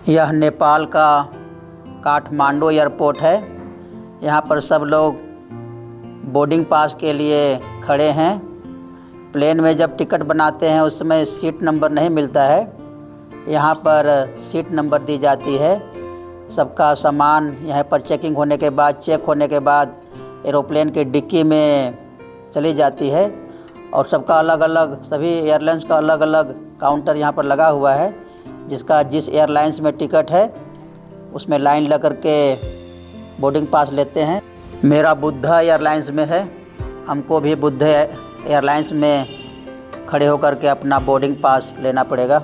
यह नेपाल का काठमांडू एयरपोर्ट है। यहाँ पर सब लोग बोर्डिंग पास के लिए खड़े हैं। प्लेन में जब टिकट बनाते हैं उस समय सीट नंबर नहीं मिलता है, यहाँ पर सीट नंबर दी जाती है। सबका सामान यहाँ पर चेकिंग होने के बाद, चेक होने के बाद एरोप्लेन के डिक्की में चली जाती है और सबका अलग अलग, सभी एयरलाइंस का अलग अलग काउंटर यहाँ पर लगा हुआ है। जिसका जिस एयरलाइंस में टिकट है उसमें लाइन लग कर के बोर्डिंग पास लेते हैं। मेरा बुद्धा एयरलाइंस में है, हमको भी बुद्धा एयरलाइंस में खड़े होकर के अपना बोर्डिंग पास लेना पड़ेगा।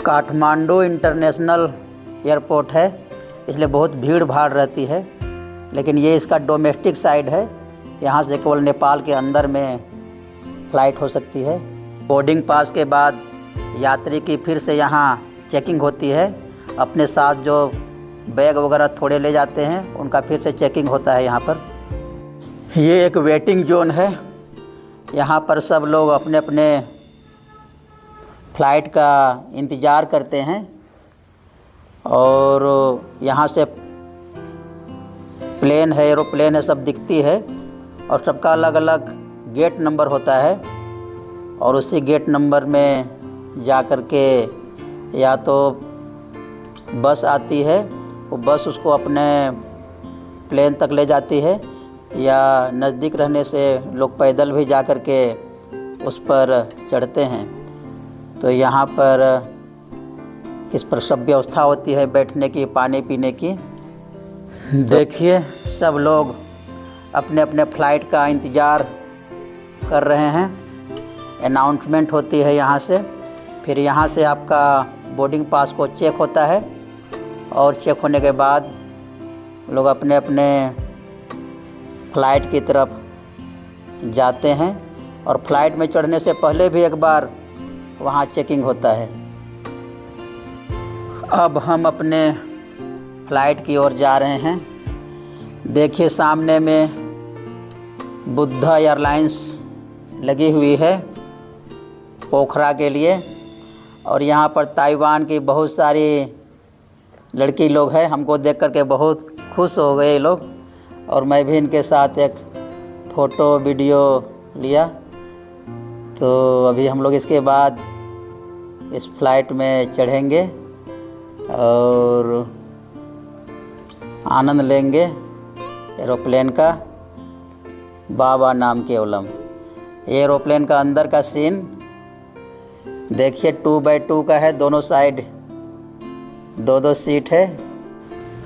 काठमांडू इंटरनेशनल एयरपोर्ट है, इसलिए बहुत भीड़ भाड़ रहती है, लेकिन ये इसका डोमेस्टिक साइड है। यहाँ से केवल नेपाल के अंदर में फ़्लाइट हो सकती है। बोर्डिंग पास के बाद यात्री की फिर से यहाँ चेकिंग होती है। अपने साथ जो बैग वगैरह थोड़े ले जाते हैं उनका फिर से चेकिंग होता है यहाँ पर। ये एक वेटिंग जोन है, यहाँ पर सब लोग अपने अपने फ़्लाइट का इंतज़ार करते हैं और यहाँ से प्लेन है, एरोप्लेन है, सब दिखती है और सबका अलग अलग गेट नंबर होता है और उसी गेट नंबर में जा कर के या तो बस आती है, वो बस उसको अपने प्लेन तक ले जाती है, या नज़दीक रहने से लोग पैदल भी जा कर के उस पर चढ़ते हैं। तो यहाँ पर किस पर सब व्यवस्था होती है बैठने की, पानी पीने की। देखिए सब लोग अपने अपने फ़्लाइट का इंतज़ार कर रहे हैं। अनाउंसमेंट होती है यहाँ से, फिर यहाँ से आपका बोर्डिंग पास को चेक होता है और चेक होने के बाद लोग अपने अपने फ़्लाइट की तरफ जाते हैं और फ़्लाइट में चढ़ने से पहले भी एक बार वहाँ चेकिंग होता है। अब हम अपने फ़्लाइट की ओर जा रहे हैं। देखिए सामने में बुद्धा एयरलाइंस लगी हुई है पोखरा के लिए, और यहाँ पर ताइवान की बहुत सारी लड़की लोग हैं। हमको देख कर के बहुत खुश हो गए लोग और मैं भी इनके साथ एक फ़ोटो वीडियो लिया। तो अभी हम लोग इसके बाद इस फ़्लाइट में चढ़ेंगे और आनंद लेंगे एरोप्लेन का। बाबा नाम केवलम। ये एरोप्लेन का अंदर का सीन देखिए, 2x2 का है, दोनों साइड दो दो सीट है।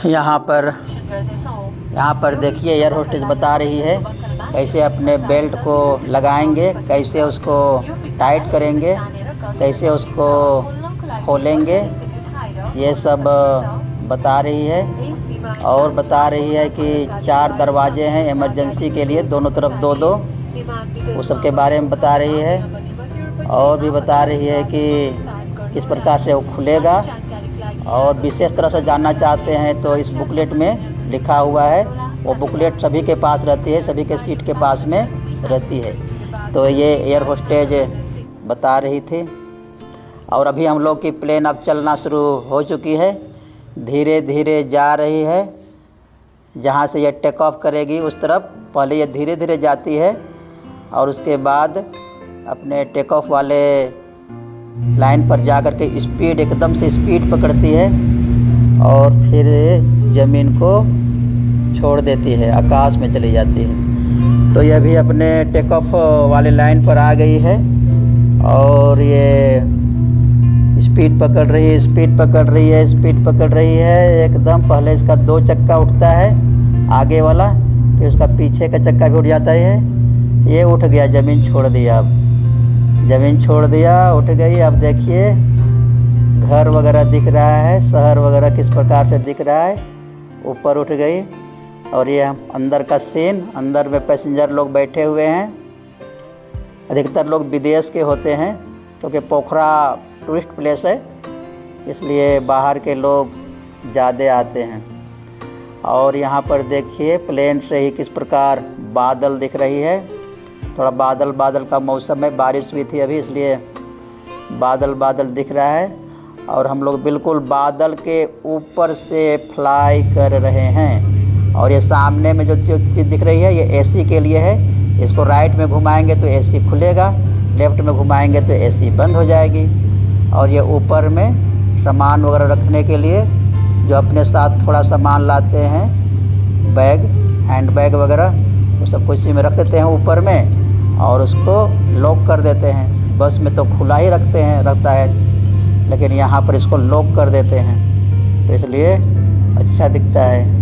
यहाँ पर देखिए एयर होस्टेस बता रही है कैसे अपने बेल्ट को लगाएंगे, कैसे उसको टाइट करेंगे, कैसे उसको खोलेंगे, ये सब बता रही है। और बता रही है कि 4 दरवाजे हैं इमरजेंसी के लिए, दोनों तरफ 2-2, वो सब के बारे में बता रही है। और भी बता रही है कि किस प्रकार से वो खुलेगा, और विशेष तरह से जानना चाहते हैं तो इस बुकलेट में लिखा हुआ है। वो बुकलेट सभी के पास रहती है, सभी के सीट के पास में रहती है। तो ये एयर होस्टेज बता रही थी। और अभी हम लोग की प्लेन अब चलना शुरू हो चुकी है, धीरे धीरे जा रही है। जहाँ से ये टेक ऑफ करेगी उस तरफ पहले ये धीरे धीरे जाती है और उसके बाद अपने टेक ऑफ वाले लाइन पर जा कर के स्पीड, एकदम से स्पीड पकड़ती है और फिर ज़मीन को छोड़ देती है, आकाश में चली जाती है। तो यह भी अपने टेक ऑफ वाले लाइन पर आ गई है और ये स्पीड पकड़ रही है, स्पीड पकड़ रही है, स्पीड पकड़ रही है एकदम। पहले इसका 2 चक्का उठता है आगे वाला, फिर उसका पीछे का चक्का भी उठ जाता है। ये उठ गया, ज़मीन छोड़ दिया, अब ज़मीन छोड़ दिया, उठ गई। अब देखिए घर वगैरह दिख रहा है, शहर वगैरह किस प्रकार से दिख रहा है, ऊपर उठ गई। और ये अंदर का सीन, अंदर में पैसेंजर लोग बैठे हुए हैं। अधिकतर लोग विदेश के होते हैं क्योंकि पोखरा टूरिस्ट प्लेस है, इसलिए बाहर के लोग ज़्यादा आते हैं। और यहाँ पर देखिए प्लेन से ही किस प्रकार बादल दिख रही है। थोड़ा बादल का मौसम है, बारिश हुई थी अभी, इसलिए बादल दिख रहा है। और हम लोग बिल्कुल बादल के ऊपर से फ्लाई कर रहे हैं। और ये सामने में जो चीज़ दिख रही है ये एसी के लिए है। इसको राइट में घुमाएंगे तो एसी खुलेगा, लेफ़्ट में घुमाएंगे तो एसी बंद हो जाएगी। और ये ऊपर में सामान वगैरह रखने के लिए, जो अपने साथ थोड़ा सामान लाते हैं, बैग, हैंड बैग वगैरह, वो सब कुछ इसी में रख देते हैं ऊपर में और उसको लॉक कर देते हैं। बस में तो खुला ही रखता है, लेकिन यहाँ पर इसको लॉक कर देते हैं तो इसलिए अच्छा दिखता है।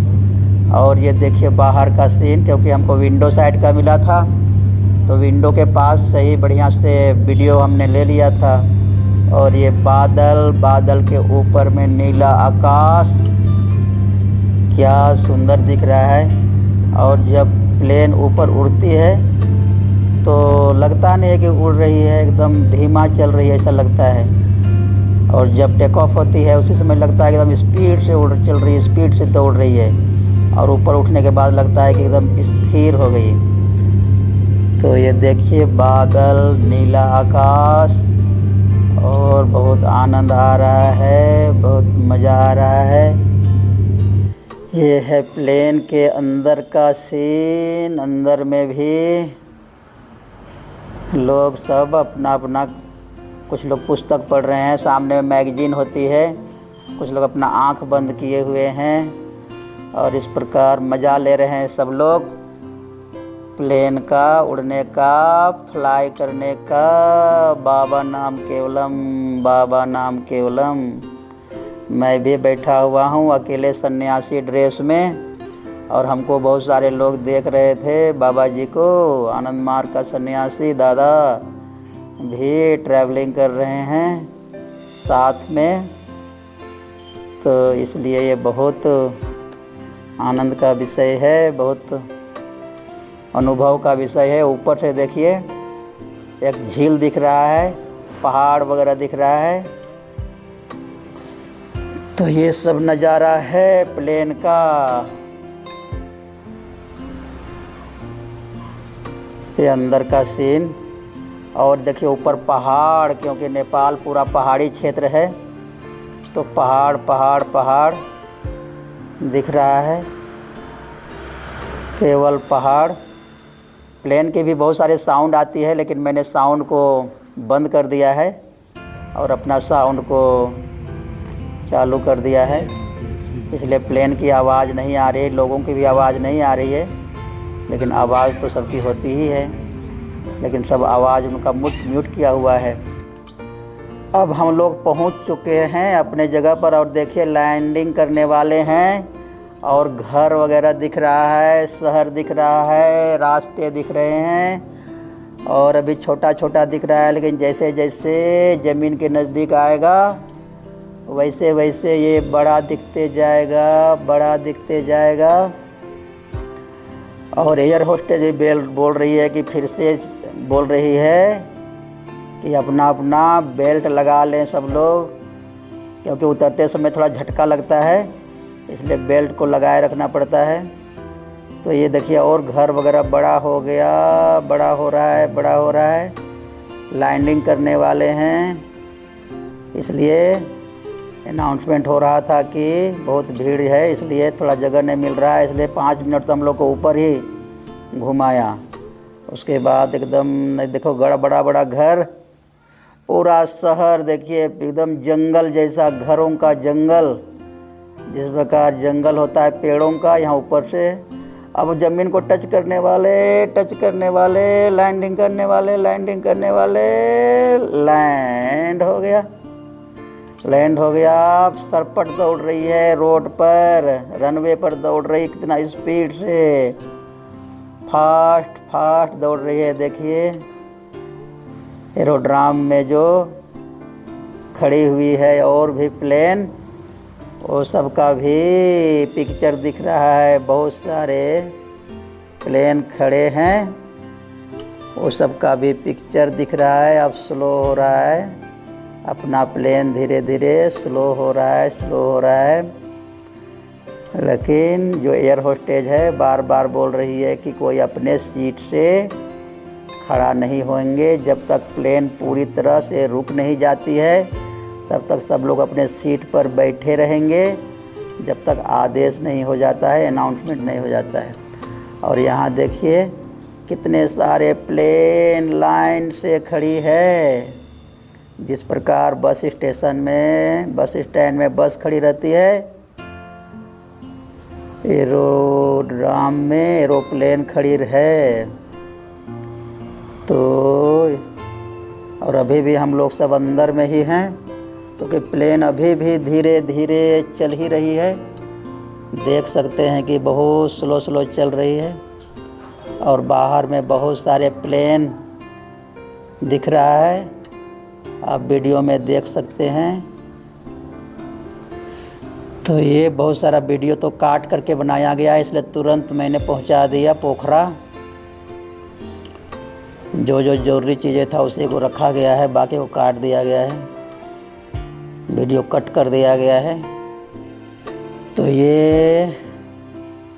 और ये देखिए बाहर का सीन, क्योंकि हमको विंडो साइड का मिला था तो विंडो के पास से ही बढ़िया से वीडियो हमने ले लिया था। और ये बादल के ऊपर में नीला आकाश, क्या सुंदर दिख रहा है। और जब प्लेन ऊपर उड़ती है तो लगता नहीं है कि उड़ रही है, एकदम धीमा चल रही है ऐसा लगता है। और जब टेक ऑफ होती है उसी समय लगता है एकदम स्पीड से चल रही है, स्पीड से दौड़ रही है। और ऊपर उठने के बाद लगता है कि एकदम स्थिर हो गई। तो ये देखिए बादल, नीला आकाश, और बहुत आनंद आ रहा है, बहुत मज़ा आ रहा है। ये है प्लेन के अंदर का सीन। अंदर में भी लोग सब अपना अपना, कुछ लोग पुस्तक पढ़ रहे हैं, सामने मैगजीन होती है, कुछ लोग अपना आंख बंद किए हुए हैं और इस प्रकार मज़ा ले रहे हैं सब लोग प्लेन का, उड़ने का, फ्लाई करने का। बाबा नाम केवलम, बाबा नाम केवलम। मैं भी बैठा हुआ हूँ अकेले सन्यासी ड्रेस में, और हमको बहुत सारे लोग देख रहे थे बाबा जी को। आनंद मार्ग का सन्यासी दादा भी ट्रैवलिंग कर रहे हैं साथ में, तो इसलिए ये बहुत आनंद का विषय है, बहुत अनुभव का विषय है। ऊपर से देखिए एक झील दिख रहा है, पहाड़ वगैरह दिख रहा है। तो ये सब नज़ारा है प्लेन का। ये अंदर का सीन। और देखिए ऊपर पहाड़, क्योंकि नेपाल पूरा पहाड़ी क्षेत्र है तो पहाड़ पहाड़ पहाड़ दिख रहा है, केवल पहाड़। प्लेन के भी बहुत सारे साउंड आती है, लेकिन मैंने साउंड को बंद कर दिया है और अपना साउंड को चालू कर दिया है, इसलिए प्लेन की आवाज़ नहीं आ रही, लोगों की भी आवाज़ नहीं आ रही है। लेकिन आवाज़ तो सबकी होती ही है, लेकिन सब आवाज़ उनका म्यूट किया हुआ है। अब हम लोग पहुंच चुके हैं अपने जगह पर, और देखिए लैंडिंग करने वाले हैं, और घर वगैरह दिख रहा है, शहर दिख रहा है, रास्ते दिख रहे हैं। और अभी छोटा छोटा दिख रहा है, लेकिन जैसे जैसे ज़मीन के नज़दीक आएगा वैसे वैसे ये बड़ा दिखते जाएगा, बड़ा दिखते जाएगा। और एयर होस्टेज भी बोल रही है कि फिर से बोल रही है कि अपना अपना बेल्ट लगा लें सब लोग, क्योंकि उतरते समय थोड़ा झटका लगता है, इसलिए बेल्ट को लगाए रखना पड़ता है। तो ये देखिए और घर वगैरह बड़ा हो गया, बड़ा हो रहा है, बड़ा हो रहा है। लैंडिंग करने वाले हैं, इसलिए अनाउंसमेंट हो रहा था कि बहुत भीड़ है, इसलिए थोड़ा जगह नहीं मिल रहा है, इसलिए 5 मिनट तो हम लोग को ऊपर ही घुमाया। उसके बाद एकदम देखो बड़ा बड़ा घर, पूरा शहर देखिए एकदम जंगल जैसा, घरों का जंगल, जिस प्रकार जंगल होता है पेड़ों का, यहाँ ऊपर से अब ज़मीन को टच करने वाले, लैंडिंग करने वाले, लैंड हो गया। अब सरपट दौड़ रही है रोड पर, रनवे पर दौड़ रही, कितना स्पीड से, फास्ट दौड़ रही है। देखिए एरोड्राम में जो खड़ी हुई है और भी प्लेन, वो सब का भी पिक्चर दिख रहा है। बहुत सारे प्लेन खड़े हैं, वो सब का भी पिक्चर दिख रहा है। अब स्लो हो रहा है अपना प्लेन, धीरे धीरे स्लो हो रहा है। लेकिन जो एयर होस्टेज है बार बार बोल रही है कि कोई अपने सीट से खड़ा नहीं होंगे जब तक प्लेन पूरी तरह से रुक नहीं जाती है, तब तक सब लोग अपने सीट पर बैठे रहेंगे जब तक आदेश नहीं हो जाता है, अनाउंसमेंट नहीं हो जाता है। और यहाँ देखिए कितने सारे प्लेन लाइन से खड़ी है। जिस प्रकार बस स्टेशन में, बस स्टैंड में बस खड़ी रहती है, एरोड्राम में एरोप्लेन खड़ी है। तो और अभी भी हम लोग सब अंदर में ही हैं, तो कि प्लेन अभी भी धीरे धीरे चल ही रही है। देख सकते हैं कि बहुत स्लो स्लो चल रही है और बाहर में बहुत सारे प्लेन दिख रहा है, आप वीडियो में देख सकते हैं। तो ये बहुत सारा वीडियो तो काट करके बनाया गया है, इसलिए तुरंत मैंने पहुंचा दिया पोखरा। जो जो ज़रूरी चीज़ें था उसी को रखा गया है, बाकी को काट दिया गया है, वीडियो कट कर दिया गया है। तो ये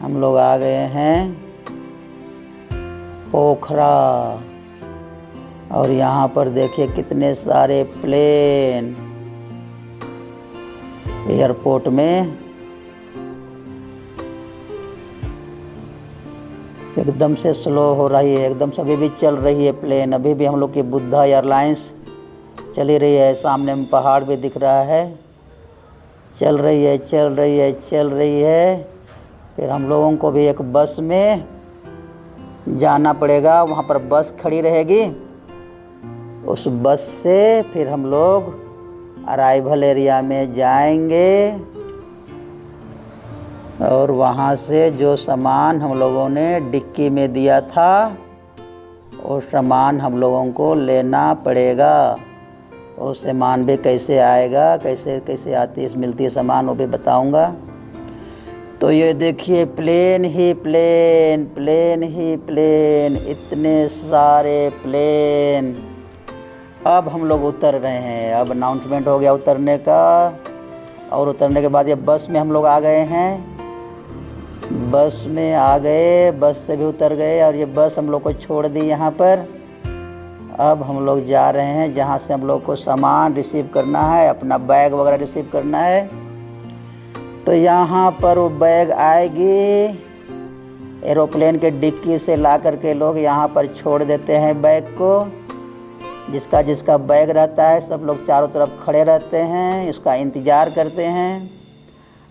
हम लोग आ गए हैं पोखरा और यहाँ पर देखिए कितने सारे प्लेन एयरपोर्ट में एकदम से स्लो हो रही है, एकदम से अभी भी चल रही है प्लेन। अभी भी हम लोग की बुद्धा एयरलाइंस चली रही है, सामने में पहाड़ भी दिख रहा है, चल रही है चल रही है चल रही है। फिर हम लोगों को भी एक बस में जाना पड़ेगा, वहाँ पर बस खड़ी रहेगी, उस बस से फिर हम लोग अराइवल एरिया में जाएंगे और वहाँ से जो सामान हम लोगों ने डिक्की में दिया था वो सामान हम लोगों को लेना पड़ेगा। वो सामान भी कैसे आएगा, कैसे कैसे आती है मिलती है सामान, वो भी बताऊंगा। तो ये देखिए प्लेन ही प्लेन, प्लेन ही प्लेन, इतने सारे प्लेन। अब हम लोग उतर रहे हैं, अब अनाउंसमेंट हो गया उतरने का। और उतरने के बाद ये बस में हम लोग आ गए हैं, बस में आ गए, बस से भी उतर गए और ये बस हम लोग को छोड़ दी यहाँ पर। अब हम लोग जा रहे हैं जहाँ से हम लोग को सामान रिसीव करना है, अपना बैग वगैरह रिसीव करना है। तो यहाँ पर वो बैग आएगी, एरोप्लेन के डिक्की से ला करके लोग यहाँ पर छोड़ देते हैं बैग को। जिसका जिसका बैग रहता है सब लोग चारों तरफ खड़े रहते हैं, इसका इंतज़ार करते हैं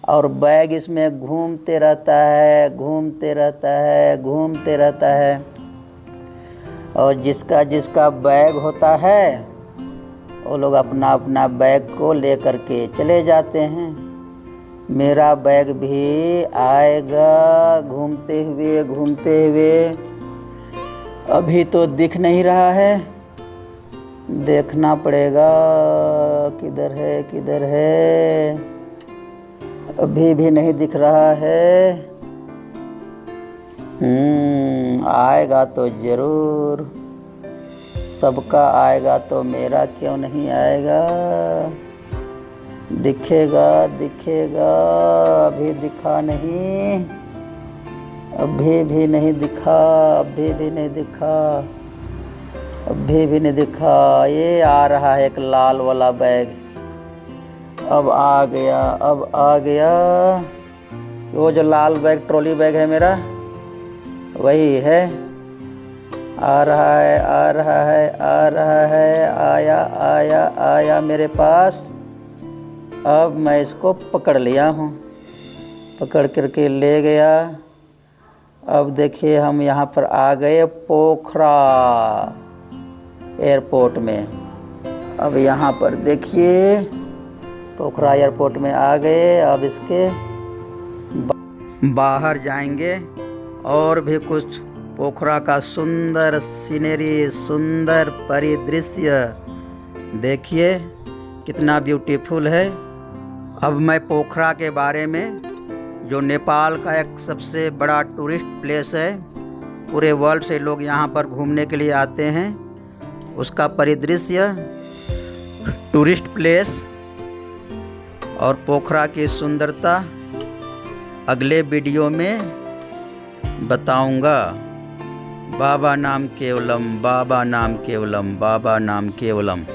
और बैग इसमें घूमते रहता है, घूमते रहता है, घूमते रहता है। और जिसका जिसका बैग होता है वो लोग अपना अपना बैग को ले करके चले जाते हैं। मेरा बैग भी आएगा घूमते हुए घूमते हुए। अभी तो दिख नहीं रहा है, देखना पड़ेगा किधर है किधर है। अभी भी नहीं दिख रहा है। आएगा तो ज़रूर, सबका आएगा तो मेरा क्यों नहीं आएगा। दिखेगा दिखेगा, अभी दिखा नहीं, अभी भी नहीं दिखा, अभी भी नहीं दिखा, अभी भी नहीं दिखा। ये आ रहा है एक लाल वाला बैग, अब आ गया, अब आ गया। वो जो लाल बैग ट्रॉली बैग है मेरा, वही है। आ रहा है आ रहा है आ रहा है, आया आया आया मेरे पास। अब मैं इसको पकड़ लिया हूँ, पकड़ करके ले गया। अब देखिए हम यहाँ पर आ गए पोखरा एयरपोर्ट में। अब यहाँ पर देखिए पोखरा एयरपोर्ट में आ गए। अब इसके बाहर जाएंगे और भी कुछ पोखरा का सुंदर सीनरी, सुंदर परिदृश्य देखिए कितना ब्यूटीफुल है। अब मैं पोखरा के बारे में, जो नेपाल का एक सबसे बड़ा टूरिस्ट प्लेस है, पूरे वर्ल्ड से लोग यहाँ पर घूमने के लिए आते हैं, उसका परिदृश्य, टूरिस्ट प्लेस और पोखरा की सुंदरता अगले वीडियो में बताऊंगा। बाबा नाम केवलम, बाबा नाम केवलम, बाबा नाम केवलम।